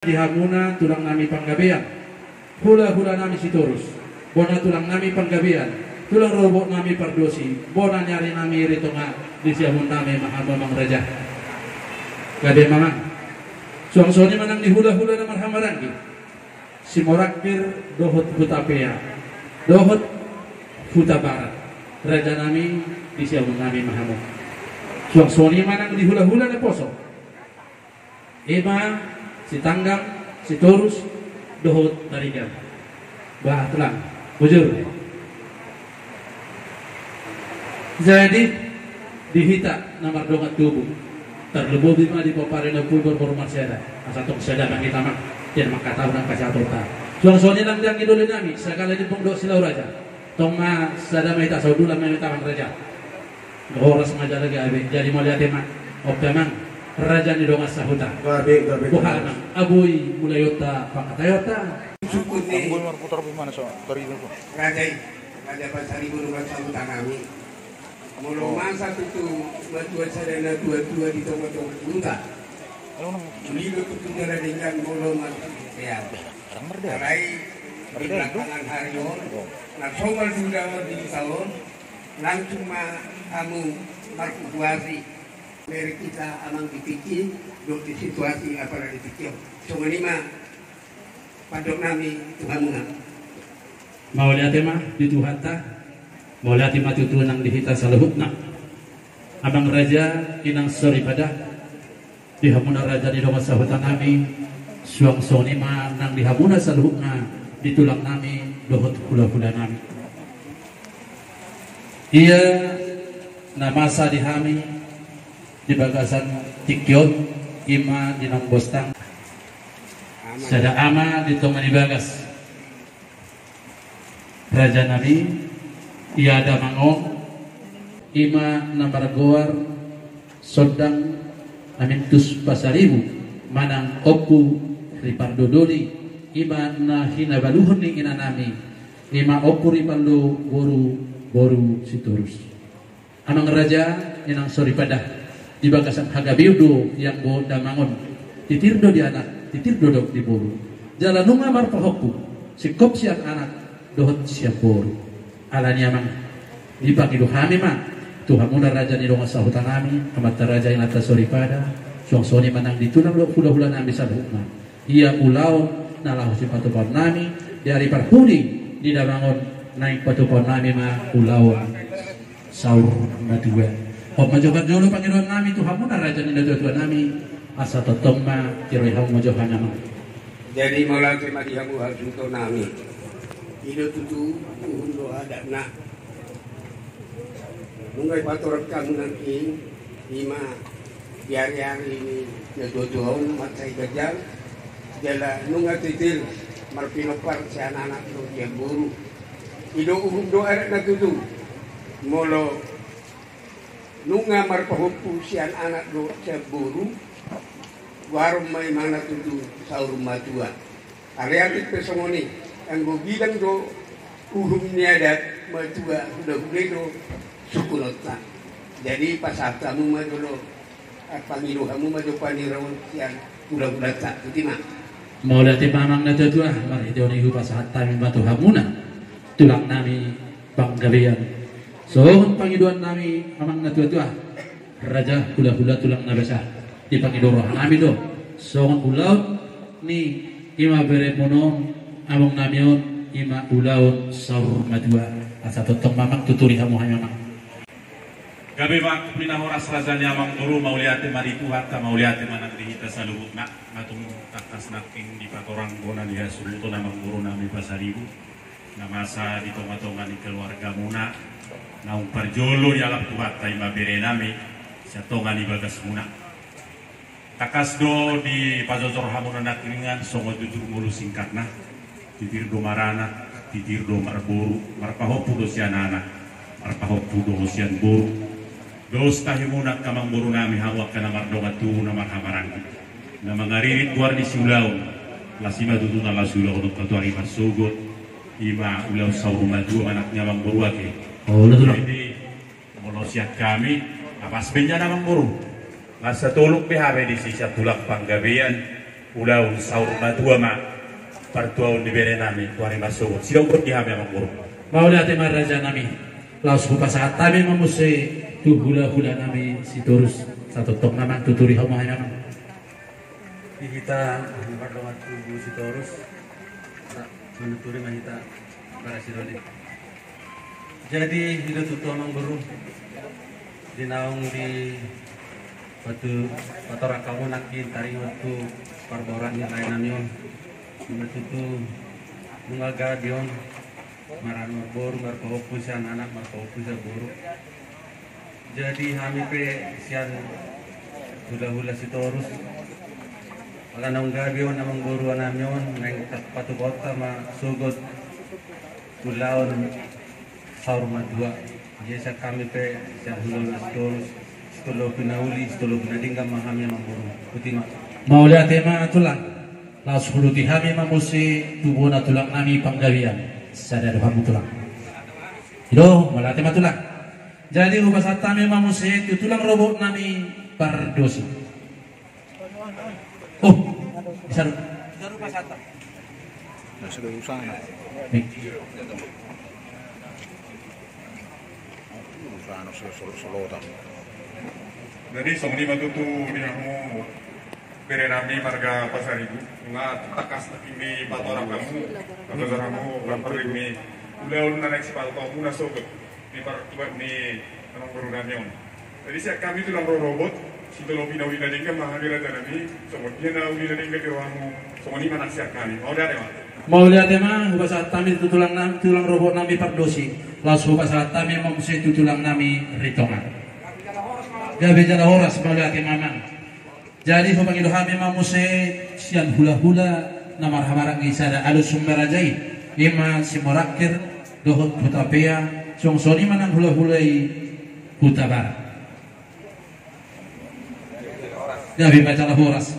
Dihamuna tulang nami panggabean, hula-hula nami sitorus, bona tulang nami panggabean, tulang robot nami pardosi, bona nyari nami ritonga, di siamun nami mahabamang raja. Gade mamang, suang-suani manang di hula-hula na marhamarangi, si morakbir dohot hutapea, dohot huta barat, raja nami di siamun nami mahamu. Suang-suani manang di hula-hula na poso, ema si tanggang, si torus, dohot tarigan, bah telang, bujur. Jadi dihita nomor dongat tubuh, terlebih bima di popare na pulgor hormat seda, asatong seda bagi tamak, tiada makata orang kasih atota. Suang-suani nang diang idolin nami, segala di pungdok silau raja, tongma sada mahita saudula mahita bang raja. Horas majalah gabe, jadi mau lihat emak, opemang. Raja ni dongas sahuta. Bukan abui mulayota pangkatayota. Syukur ni. Raja pasari bunungan sahuta kami. Mulu masa tu batuan sadana dua-dua di tengah-tengah bunta. Lilu tu negara dengan mulu mas ya. Rai di belakangan hari on. Nak somal sudah di salon. Langsung kamu marku buasi. Dari kita amang dipikir di situasi apa dipikir. Cuma ni mah padok nami Tuhan mau lihat mah di Tuhan ta, mau lihat mah tutu nang dihita saluhutna. Abang raja inang sori pada dihamuna raja di dongas sahutan nami, suang soni mah nang dihamuna saluhutna ditulang nami dohot hula-hula nami. Ia namasa dihami di bagasan tikyot ima di nang bostang sada ama di tongan di bagas raja nami ia ada mangong ima nambar goar sodang amintus pasaribu manang opu ripardodoli ima nahina baluhun ni ina nami ima opu ripandu boru siturus amang raja inang sori padah di bagasan hagabiudo yang go damangon titirdo di anak titirdo dok di boru jalan nunga marpahoku sikop siang anak dohot siap boru alani amang di pakido kami mah tuhamuna raja ni donga sahutan kami amat raja yang atas sori pada suang soni manang ditulang lo hula-hula nami sabukna ia ulau nalahu si patupon nami dari parhuni di damangon naik patupon nami mah ulau saur madua. Majokan dulu panggilan nami Tuhan muna raja ni Tuhan nami asa totong ma kiroi hang majokan nama. Jadi malah cuma dihamu harus untuk nami. Hidup itu undo ada nak. Nunggai pator kamu nanti lima biar ini jodoh matai gajal. Jala nunggai titil marpinopar si anak-anak tu yang buru. Hidup doa nak tu molo nunga marpahumpu sian anak do seburu warum may mana tutu saur matua ariatik pesongoni ang bilang do niadat matua udah do sukunotna jadi pasat kamu madulo at pangilu kamu madu panirawan sian udah tak kutima mau lihat mamang na tutua mari ito ni pasat tamin batu hamuna tulang nami panggabean. Sohon pangiduan nami amang na tua-tua raja hula-hula tulang nabasa di pangidoro nami do sohon ulaut ni ima bere monong among namion ima ulaut saur madua asa totong mamang tuturi hamu mamang gabe mak pinahoras raja ni amang guru mauliate mari Tuhan ta mauliate manang dihita saluhut nak matung takas naking di patorang bonan ya suluto namang guru nami pasaribu namasa di tonga-tonga ni keluarga muna naung parjolo di alam tuhat tay mabere nami sa tonga ni bagas muna takas do di pajojor hamuna nakringan songo jujur mulu singkat na titir do marana titir do marboru marpahopu do sianana marpahopu do sian boru dos tahimuna kamang boru nami hawak kana mardonga tu na marhamarangi na mangaririt guar di siulaon lasima tutu na lasulo untuk katuari marsugot ima ulau sauru madu anak nyamang boru ake. Oh, jadi molosiat kami apas bencana manguru Masa tuluk PHB di sisa tulak panggabean ulau saur madua ma partuaun di bere nami tuari masuk sidang di hame amang guru mau lihat tema raja nami laos saat kami memusai tu hula-hula nami si turus satu tok nama tuturi hama nama kita berdoa tubuh si turus menuturi mahita para sidoli jadi hidup tutu amang guru dinaung di batu rakamu nakin taring waktu parboran yang lain namion itu mengaga dion maran bor markopusan anak markopusan guru jadi kami pe sian hula-hula si torus wala nang gabion namang guru namion nang patu kota ma sugot ulaon saur madua jasa kami pe sian hula-hula si torus setelah pinauli setelah pinadingga mahami amang guru putima mau lihat tema tulang las huluti hami mamusi tubuh na tulang nami panggawian sadar hamu tulang ilo mala tema tulang jadi ubah satami mamusi tu tulang robot nami pardosi oh bisa rumah sata sudah usana usana solotan jadi somni matutu binamu bere nami marga pasaribu nga takas na kimi patora kamu kamu gambar ini udah naik si pato kamu na sogot di part ni anong guru nami jadi siya kami tu lang robot si tolo pinawi na din ka mahagira na nami somod niya na uli na din ka diwamu somod ni manak siya kami mau lihat tema ubah saat kami tulang robot nami pardosi langsung ubah saat kami mamusi tulang nami ritongan gabi jala horas mau lihat mamang jadi pemanggilu kami mamuse sian hula-hula na marhamarang isada alus sumberajai ima si morakir dohot hutapea songsoni manang hula-hulai hutabar gabi baca horas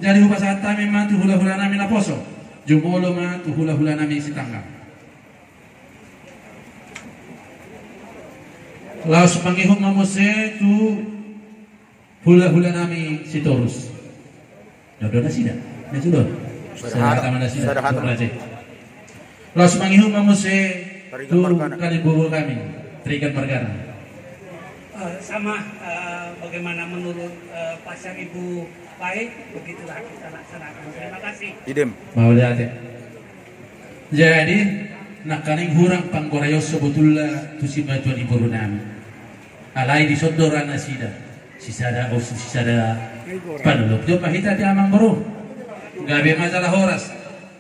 jadi ubah saat kami matu hula-hula nami naposo jumolo matu hula-hula nami si tangga laos pangihong mamuse tu hula-hula nami si torus dodo na sida na sudon sederhana sida los mangihum mamuse tu kalibubu kami terikat margana sama bagaimana menurut pasar ibu baik begitulah kita laksanakan terima kasih idem mau lihat ya jadi nak kaning hurang panggorayo sebetulnya tu si bajuan ibu nami alai di sodoran nasida sisada panulok jo pahita di amang guru gabi masalah horas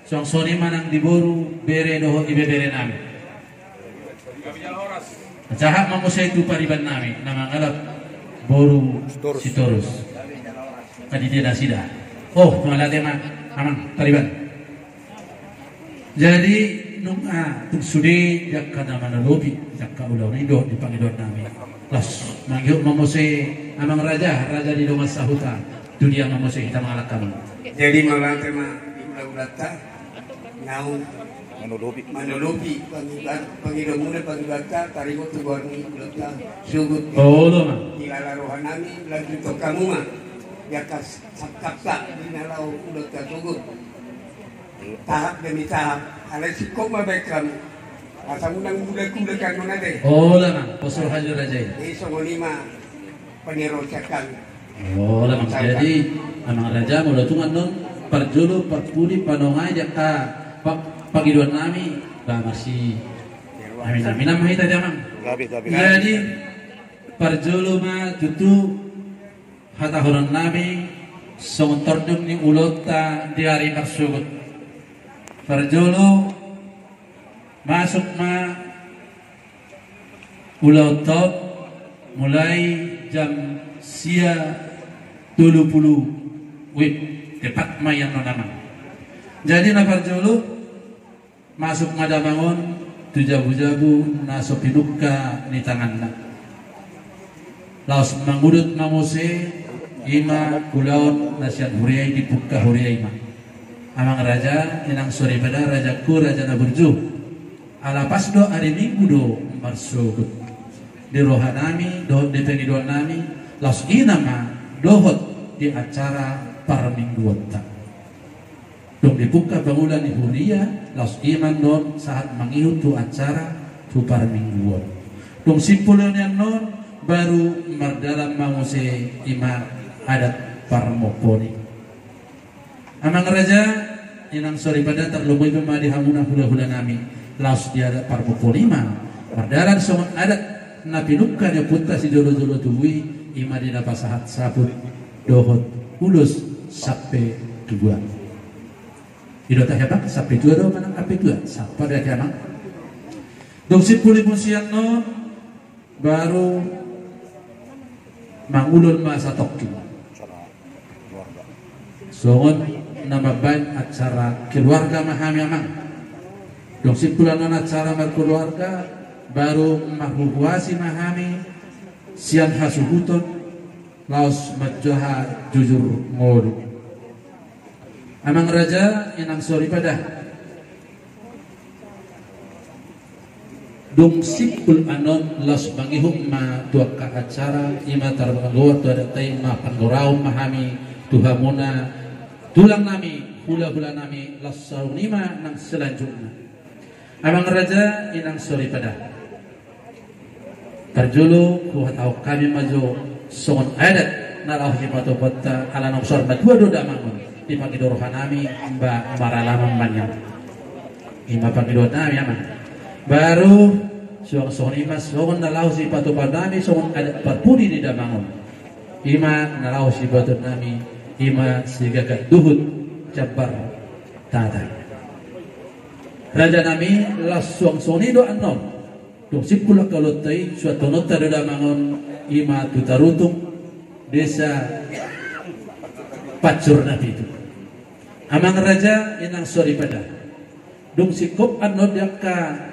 song soni manang diboru bere doho ibe bere nami jahat mamusay tu pariban nami namangalap boru si torus kadidina sida oh malate ma amang pariban jadi nung tung sudi jakka namana lobi jakka ulaw na indo di pangidon nami las manggil mamusay amang raja di rumah sahuta dunia mamusay kita mengalak kami jadi malang tema ibulau-ulata naun manolobi pangidon muna pangibata tarikot tubuhan ni ulata sugut ilalarohan nami lagi to kamu mah yakas sakakta dinalaw ulata sugut tahap demi tahap alay sikong mabekam asam unang budak-budak kan mana deh oh lama posur hajar raja ini songo lima penirocakan oh lama jadi amang raja mulai tungan non perjulu perpudi panongai jaka pagiduan nami bah masih amin nama kita jamang jadi perjulu mah tutu hata horon nami songon tordum ni ulota di hari marsugut perjulu masuk ma ulau top mulai jam sia 20 wib tepat mayan nama jadi nafar julu masuk madabangun tu jabu-jabu naso pinuka ni tangan laos mangudut mamuse ima kulaon nasiat huriai dibuka huriai ma amang raja inang sore pada rajaku raja naburju ala pas do hari minggu do marsugut di rohanami dohot di pengidon nami laos inama dohot di acara para mingguan tak Dong dibuka bangunan di Huria, laos iman non saat mengihut tu acara tu parmingguan. Dong simpulan yang non baru mardalam manguse ima adat parmoponi. Amang raja inang sori pada terlumui pemadi hamuna hula-hula nami laos di adat parmoponi ma mardalan songon adat napinukka dia punta si jolo-jolo tuwi ima dina pasahat sabut dohot ulus sampai dua. Tidak tak hebat sampai dua doh menang sampai dua. Siapa dia kiamang? Dong simpuli musian non baru mangulun masa tokki. Songon nama baik acara keluarga mahami amang. Dong simpulan non acara berkeluarga baru mahuhuasi mahami sian hasuhuton laos majoha jujur ngodu. Amang raja inang sori pada dong sipul anon las bangihum ma tuak ka acara ima tarbangawat tu ada tay ma panggorau mahami tuhamuna tulang nami hula-hula nami las saunima nang selanjutnya. Amang raja inang sori pada terjulu ku hatau kami maju songon adat nalau hipatu kota ala noksor badua doda mangun di pagidorohan nami mbak maralamang banyak ima pagidorohan nami aman baru songon ima songon nalau si patu nami songon adat parpudi di damangun ima nalau si patu nami ima sigagat duhut jabar tata raja nami las suang sonido anom dong sipulak kalotai suatu nota di damangun ima tutarutung desa pacur nabi itu. Amang raja inang sori pada dong sikop anod yaka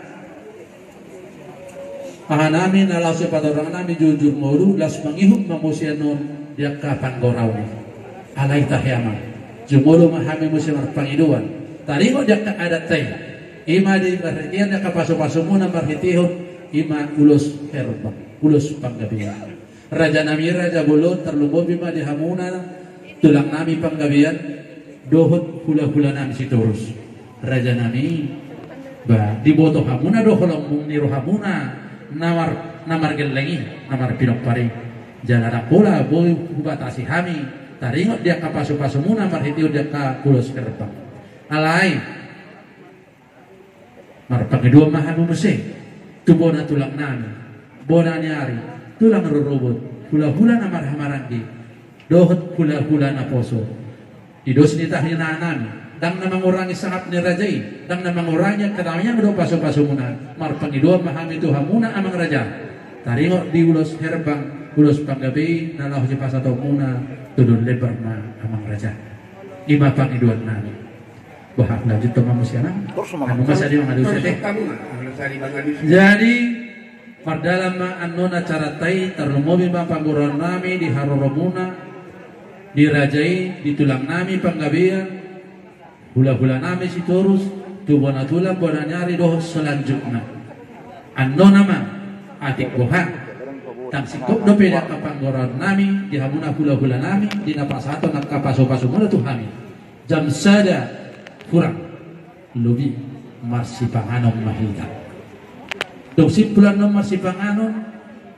pahanami nalau sepat orang nami jujur modu las mangihuk mamusianon yaka panggorau alai tahyama jumolo mahami musim pangiduan taringo yaka adat tay ima di perhatian yaka pasu-pasu muna marhitihun ima ulus herba ulus panggabian raja nami raja bolo terlumbo bima di hamuna tulang nami panggabian dohot hula-hula nami siturus raja nami ba diboto hamuna doholong mung niru hamuna namar gelengi namar pinok pari jangan pula boy batasi hami taringot dia kapasu-pasu muna marhitiu dia ka kulus kerbang alai marpang kedua mahamu mesih tu bona tulang nami bona nyari tulang rurubut hula-hula namar hamarandi dohot hula-hula na poso idos ni tahina nami dang na mengurangi sangat ni rajai dang na mengurangi kadangnya do paso-paso muna marpang idua mahami tu hamuna amang raja taringok di ulos herbang ulos panggabi nalah si pasato muna tudun lebar ma amang raja ima pang iduan nami bahak lanjut to manusia nang anu masa di mangadu sete jadi pardalam ma annona cara tai terlumobi ma pangguran nami di haroromuna dirajai di tulang nami panggabian hula-hula nami si torus tu bona tulang bona nyari doh selanjutnya anno nama adik boha tang sikop do peda ka panggoran nami di hamuna hula-hula nami di napasato nak kapaso-paso muna tu hami jam sada kurang lebih marsi panganom mahita dong simpulan nom marsi panganom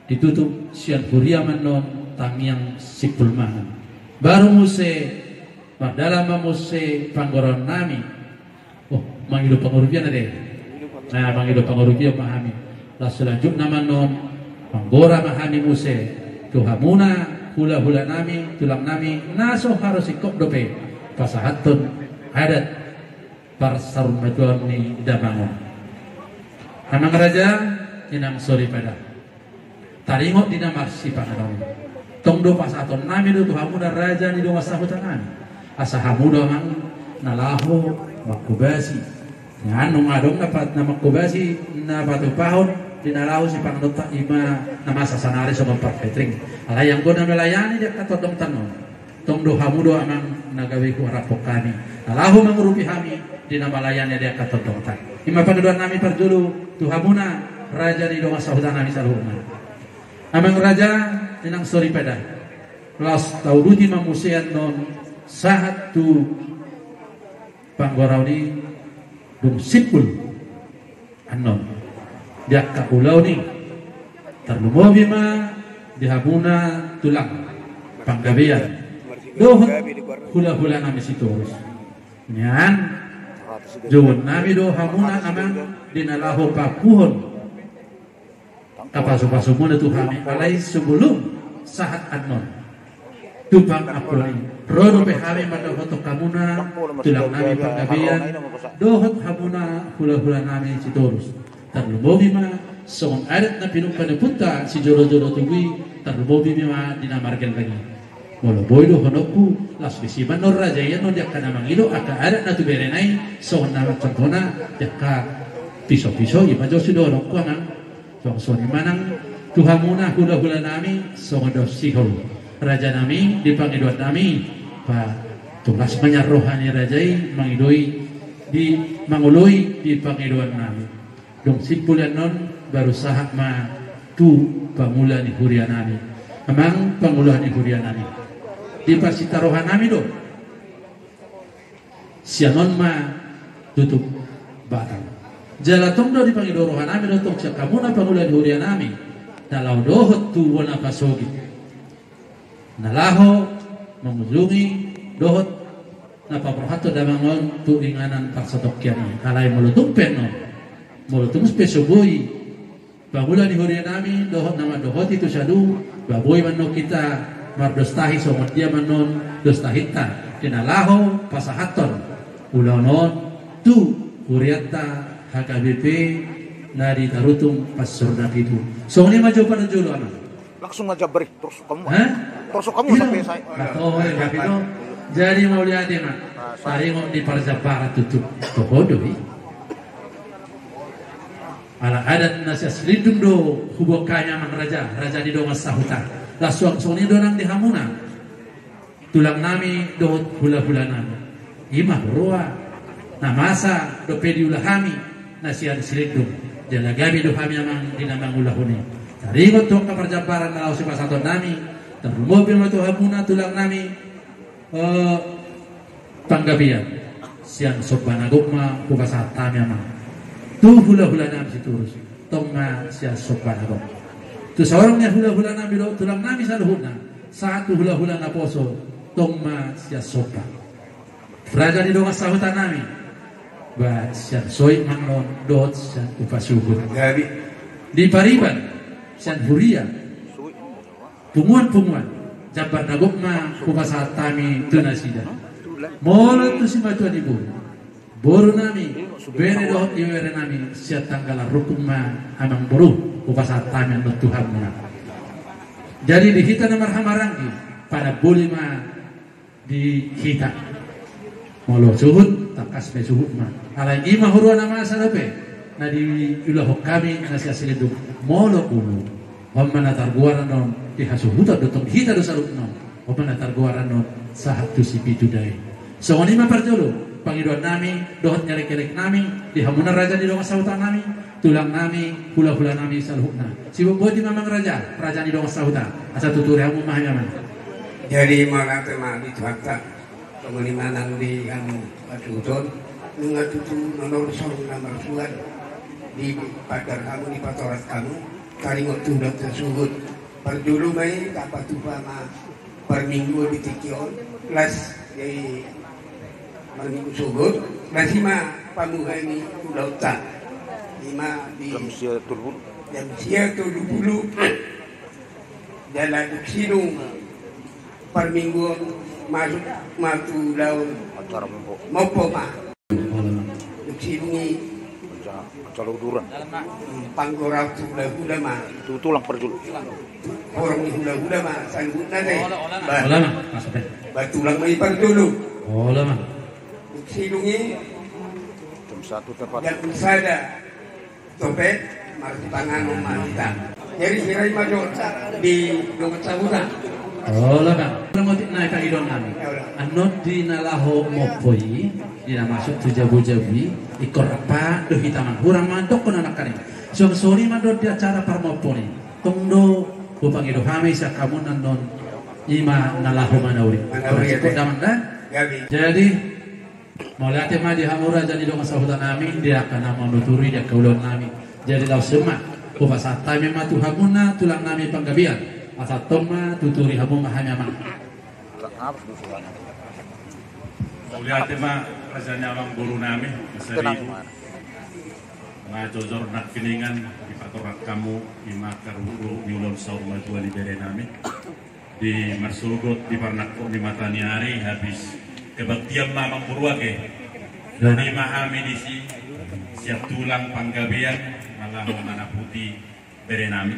ditutup sian kuria manon tamiang sipul mangan baru muse dalam muse panggoran nami oh mangido pangurupian ade nah mangido pangurupian mahami lah selanjutnya manon panggora mahami muse tuhamuna hula-hula nami tulang nami naso harus ikop dope pasahatun adat parsarun majuan ni damangon amang raja inang sori pada taringok dinamar si panganom tongdo pasaton nami do tuhamuna raja ni do masahutan nami asahamudo mang nalaho makubasi nganu ngadong dapat na makubasi na patupahon dinalaho si panganuta ima na masasanari sa magparfetring alayang ko na melayani dia katodong tanon tongdo hamudo amang nagawi ko rapok kami nalaho mangurupi hami dinamalayani dia katodong tan ima pangaduan nami parjulu tuhamuna raja ni do masahutan nami saluhuna amang raja inang sori pada las tauduti mamusian non sahat tu panggorau ni dum simpul anon dia ka ulau ni terlumobi ma dihabuna tulang panggabean dohot hula-hula nami sitorus nyan jawon nami do hamuna amang dinalaho papuhon kapaso-paso muna tu kami alay sebelum saat anon tupang apulay rodo pe kami madahotok kamuna tulang nami panggabean dohot hamuna hula-hula nami sitorus terlumobi ma song adat na pinumpan punta si jolo-jolo tugui terlumobi ma dinamargan lagi molo boy do honoku las bisiman no raja ya no dia kana mangilo aka adat na tuberenai song na contohna jaka piso-piso ima jo si do ku amang so ni manang tuhamuna hula-hula nami song do sihol raja nami dipangiduan nami pa tugas banyak rohani rajai mangidoi di mangului di pangiduan nami dong simpulan non baru sahak ma tu pangula ni hurian nami amang pangula ni hurian nami di pasita rohan nami do sianon ma tutup batang jalatong do di pangido rohan nami do tong siya kamuna pangula ni hurian nami dalau dohot tu wana pasogi nalaho mengunjungi dohot napaprohato damangon tu inganan paksotokyan alay mulutung penon mulutung spesubui pangula ni hurian nami dohot nama dohot itu sadu baboy manno kita mardostahi somot dia manon dostahita dinalaho pasahaton ulonon tu huriata HKBP nari tarutung pas surda itu so ini maju pada julu anak langsung aja beri terus kamu sampai saya itu jadi mau lihat dia mak taringok di Parjapara tutup tohodoi ala adat nasi selidung do hubokanya mang raja di donga sahutan lah suang-suang ini donang di hamuna tulang nami do hula-hula nami imah roa namasa do pedi ulah kami nasian selidung jala gabi do kami amang dinamang ulah huni taringot to ka Parjaparan na si pasaton nami termobil mato hamuna tulang nami panggabian siang sobanagokma pupasat kami amang tu hula-hula nami siturus tongma siya sobanagok tu seorangnya hula-hula nami do tulang nami saluhuna satu hula-hula na poso tongma siya sopa raja di donga sahutan nami ba siya soy mangnon dot siya upasuhut di Pariban siyan huria punguan jabar nagokma kupasat kami tunasida molo tu si matuan ibu boru nami bere dohot iwere nami siya tanggala rukuma amang boru kupasat kami ando Tuhan muna jadi di hita na marhamaranggi pada bulima di hita molo suhut takas me suhut ma alay ima huruan nama asalape na di ulahok kami na siya silidug molo ulu Oman natarguaran non dihasuhuta dotong hita do saluk non oman natarguaran non sahat tu sipi tudai so oni maparjolo pangiduan nami dohot nyarek-nyarek nami dihamunan raja di donga sahutan nami tulang nami hula-hula nami salukna si bobo di mamang raja di donga sahutan asa tuturi hamu mahayaman jadi malah tema di tuata pengalimanan di anu atuton ngatutu nonor sorong nomor suan di padar kamu di patorat kamu karingot tulang tersebut perdulu mai dapat tupama per minggu di tikion las dari minggu sugut masima pamuhay ni ulautan lima di jam sia tulubulu jalan sinung per minggu masuk matu laut mopo ma sinungi kalau duran panggorau hula-hula ma itu tulang perjul orang ni hula-hula ma sanggutna deh ola mah maksudnya batulang mai perdulu ola mah silungi jam 1 tepat dan usada topet marti panganom malita jadi sirai majo di domat sabutan ola mah motik naik ka idon nami anot di nalaho mopoi dina masuk tu jabu-jabi ikor apa do hitaman hurang mandok kono anak kani so sori mandok di acara parmoponi tongdo bupangido hame sa kamunan non ima nalaho manauri ikut damanda jadi Mauliate ma di hamura jadi dong sahutan nami dia akan nama nuturi dia kaulon nami. Jadi lau sema upasata memang tuhamuna tulang nami panggabian. Asatoma tuturi hamu mahanya mah. Mauliate ma rasanya amang guru nami Pasaribu. Ngajozor nak kiningan di patorak kamu di makar uru nyulon saur matua di bere nami di marsugot di parnakko di mataniari habis kebaktian mamang buruake dari mahami di si siap tulang panggabean malah mana putih bere nami.